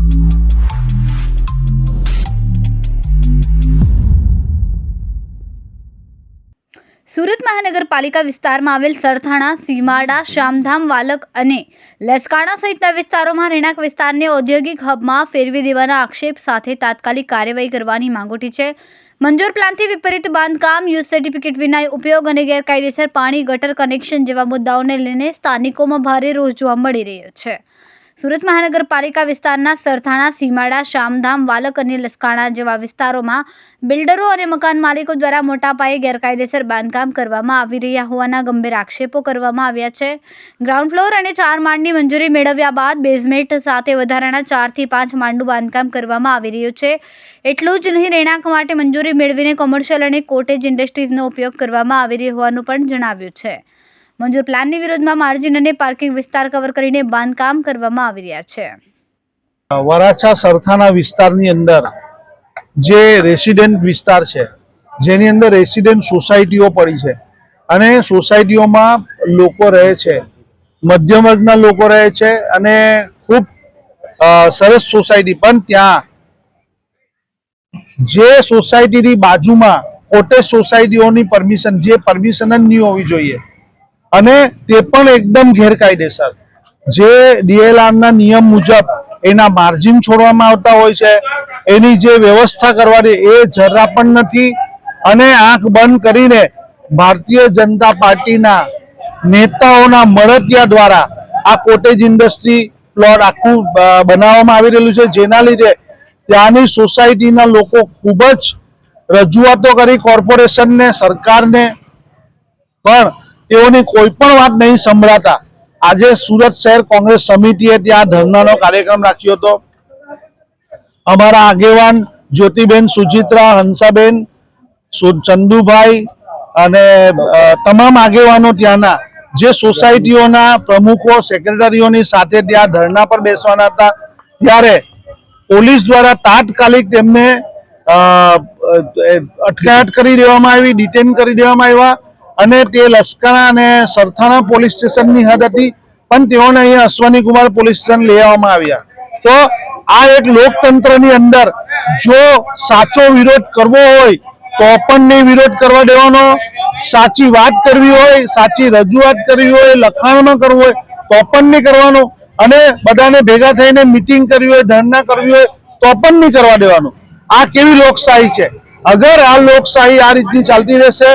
સુરત મહાનગરપાલિકા વિસ્તારમાં આવેલ સરથાણા, સીમાડા, શામધામ, વાલક અને લસકાણા સહિતના વિસ્તારોમાં રહેણાંક વિસ્તારને ઔદ્યોગિક હબમાં ફેરવી દેવાના આક્ષેપ સાથે તાત્કાલિક કાર્યવાહી કરવાની માંગ ઉઠી છે. મંજૂર પ્લાનથી વિપરીત બાંધકામ, યુઝ સર્ટિફિકેટ વિના ઉપયોગ અને ગેરકાયદેસર પાણી ગટર કનેક્શન જેવા મુદ્દાઓને લઈને સ્થાનિકોમાં ભારે રોષ જોવા મળી રહ્યો છે. સુરત મહાનગરપાલિકા વિસ્તારના સરથાણા, સીમાડા, શામધામ, વાલક અને લસકાણા જેવા વિસ્તારોમાં બિલ્ડરો અને મકાન માલિકો દ્વારા મોટા પાયે ગેરકાયદેસર બાંધકામ કરવામાં આવી રહ્યા હોવાના ગંભીર આક્ષેપો કરવામાં આવ્યા છે. ગ્રાઉન્ડ ફ્લોર અને 4 માળની મંજૂરી મેળવ્યા બાદ બેઝમેન્ટ સાથે વધારાના 4 થી 5 માળનું બાંધકામ કરવામાં આવી રહ્યું છે. એટલું જ નહીં, રહેણાંક માટે મંજૂરી મેળવીને કોમર્શિયલ અને કોટેજ ઇન્ડસ્ટ્રીઝનો ઉપયોગ કરવામાં આવી રહ્યો હોવાનું પણ જણાવ્યું છે. મંજૂર પ્લાનની વિરોધમાં માર્જિન અને પાર્કિંગ વિસ્તાર કવર કરીને બાંધકામ કરવામાં આવી રહ્યા છે. વરાછા સરથાણા વિસ્તારની અંદર જે રેસિડેન્ટ વિસ્તાર છે, જેની અંદર રેસિડેન્ટ સોસાયટીઓ પડી છે અને સોસાયટીઓમાં લોકો રહે છે, મધ્યમ વર્ગના લોકો રહે છે અને ખૂબ સરસ સોસાયટી, પણ ત્યાં જે સોસાયટીની બાજુમાં કોટેજ સોસાયટીઓની પરમિશન, જે પરમિશન જ નહીં હોવી જોઈએ અને તે પણ એકદમ ગેરકાયદેસર, જે ડીએલઆરના નિયમ મુજબ એના માર્જિન છોડવામાં આવતા હોય છે, એની જે વ્યવસ્થા કરવાની એ જરા પણ નથી. અને આંખ બંધ કરીને ભારતીય જનતા પાર્ટીના નેતાઓના મળતિયા દ્વારા આ કોટેજ ઇન્ડસ્ટ્રી પ્લોટ આખું બનાવવામાં આવી રહેલું છે, જેના લીધે ત્યાંની સોસાયટીના લોકો ખૂબ જ રજૂઆતો કરી કોર્પોરેશનને, સરકારને, પણ તેઓની કોઈ પણ વાત નહીં સંભળાતા આજે સુરત શહેર કોંગ્રેસ સમિતિએ ત્યાં ધરણાનો કાર્યક્રમ રાખ્યો હતો. અમારા આગેવાન જ્યોતિબેન, સુચિત્રા, હંસાબેન, ચંદુભાઈ અને તમામ આગેવાનો ત્યાંના જે સોસાયટીઓના પ્રમુખો, સેક્રેટરીઓની સાથે ત્યાં ધરણા પર બેસવાના હતા, ત્યારે પોલીસ દ્વારા તાત્કાલિક તેમને અટકાયત કરી દેવામાં આવી, ડિટેન કરી દેવામાં આવ્યા અને તે લસકાણા અને સરથાણા પોલીસ સ્ટેશનની હદ હતી, પણ તેઓને અહીંયા અશ્વની કુમાર પોલીસ સ્ટેશન લઈ આવવામાં આવ્યા. તો આ એક લોકતંત્રની અંદર જો સાચો વિરોધ કરવો હોય તો પણ નહીં વિરોધ કરવા દેવાનો, સાચી વાત કરવી હોય, સાચી રજૂઆત કરવી હોય, લખાણમાં કરવું હોય તો પણ નહીં કરવાનું, અને બધાને ભેગા થઈને મિટિંગ કરવી હોય, ધરણા કરવી હોય તો પણ નહીં કરવા દેવાનું. આ કેવી લોકશાહી છે? અગર આ લોકશાહી આ રીતની ચાલતી રહેશે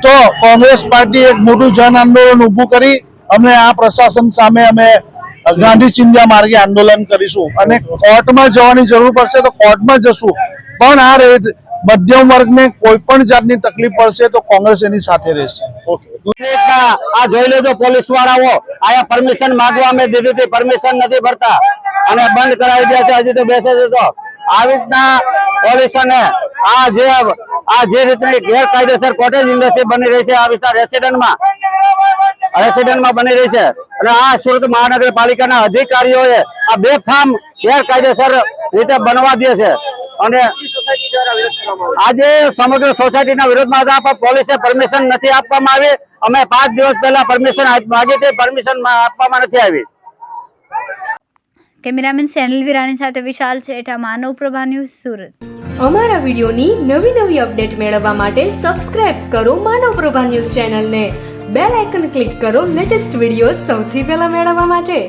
તો કોંગ્રેસ પાર્ટી એક મોટું જન આંદોલન ઊભું કરી અમે આ પ્રશાસન સામે અમે ગાંધી ચિંધ્યા માર્ગે આંદોલન કરીશું અને કોર્ટમાં જવાની જરૂર પડશે તો કોર્ટમાં જશું, પણ આ મધ્યમ વર્ગને કોઈ પણ જાતની તકલીફ પડશે તો કોંગ્રેસ એની સાથે રહેશે. આ જોઈ લેજો, પોલીસ વાળાઓ આયા પરમિશન માંગવા અમે દીધી હતી, પરમિશન નથી ભરતા અને બંધ કરાવી દે છે, હજી તો બેસે છે. તો આવી રીતના પોલીસને આ જે રીતની ગેરકાયદેસર કોટેજ ઇન્ડસ્ટ્રી બની રહી છે આ વિસ્તાર રેસિડેન્ટમાં બની રહી છે, અને આ સુરત મહાનગરપાલિકાના અધિકારીઓએ આ બેફામ ગેરકાયદેસર રીતે બનવા દે છે અને આજે સમગ્ર સોસાયટીના વિરોધમાં હતા, પણ પોલીસે પરમિશન નથી આપવામાં આવી. અમે 5 દિવસ પહેલા પરમિશન માંગી હતી, પરમિશન આપવામાં નથી આવી. કેમેરામેન સેનલ વિરાણી સાથે વિશાલ છેઠા, માનવ પ્રભા ન્યૂઝ, સુરત. અમારા વિડીયોની નવી અપડેટ મેળવવા માટે સબસ્ક્રાઇબ કરો માનવ પ્રભા ન્યૂઝ ચેનલને, બેલ આઇકન ક્લિક કરો લેટેસ્ટ વિડીયો સૌથી પહેલા મેળવવા માટે.